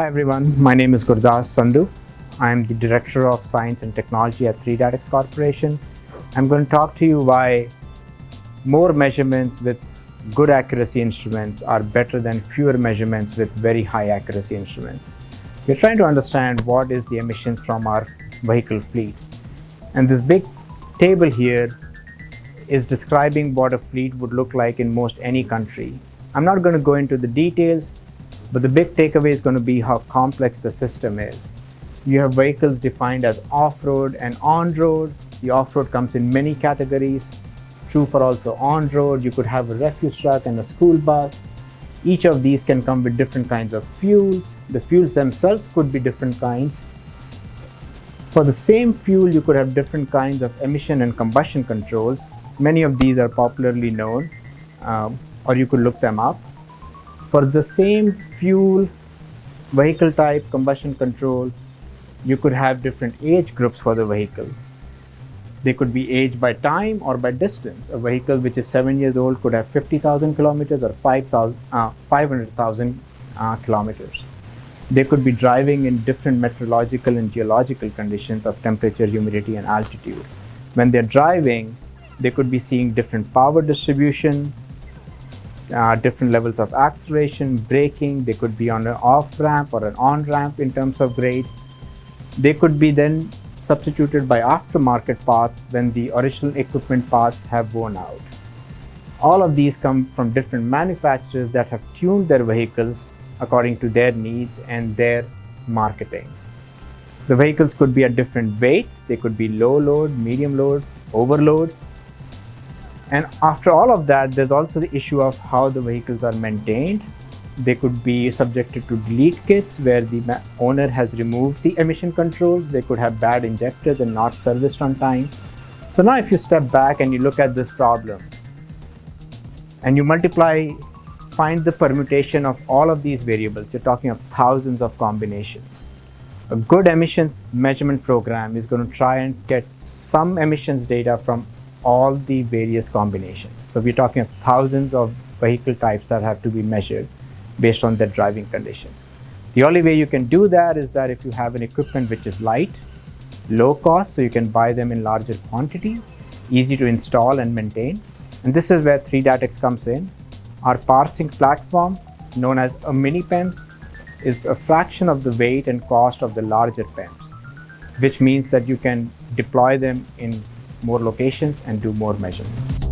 Hi everyone, my name is Gurdas Sandhu. I am the Director of Science and Technology at 3DATX Corporation. I'm going to talk to you why more measurements with good accuracy instruments are better than fewer measurements with very high accuracy instruments. We're trying to understand what is the emissions from our vehicle fleet. And this big table here is describing what a fleet would look like in most any country. I'm not going to go into the details, but the big takeaway is going to be how complex the system is. You have vehicles defined as off-road and on-road. The off-road comes in many categories. True for also on-road. You could have a refuse truck and a school bus. Each of these can come with different kinds of fuels. The fuels themselves could be different kinds. For the same fuel, you could have different kinds of emission and combustion controls. Many of these are popularly known, or you could look them up. For the same fuel, vehicle type, combustion control, you could have different age groups for the vehicle. They could be aged by time or by distance. A vehicle which is 7 years old could have 50,000 kilometers or 500,000 kilometers. They could be driving in different meteorological and geological conditions of temperature, humidity, and altitude. When they're driving, they could be seeing different power distribution, different levels of acceleration, braking. They could be on an off ramp or an on ramp in terms of grade. They could be then substituted by aftermarket parts when the original equipment parts have worn out. All of these come from different manufacturers that have tuned their vehicles according to their needs and their marketing. The vehicles could be at different weights. They could be low load, medium load, overload. And after all of that, there's also the issue of how the vehicles are maintained. They could be subjected to delete kits where the owner has removed the emission controls. They could have bad injectors and not serviced on time. So now if you step back and you look at this problem and you find the permutation of all of these variables, you're talking of thousands of combinations. A good emissions measurement program is going to try and get some emissions data from all the various combinations. So we're talking of thousands of vehicle types that have to be measured based on their driving conditions. The only way you can do that is that if you have an equipment which is light, low cost, so you can buy them in larger quantity, easy to install and maintain. And this is where 3DATX comes in. Our parsing platform, known as a mini PEMS, is a fraction of the weight and cost of the larger PEMS, which means that you can deploy them in more locations and do more measurements.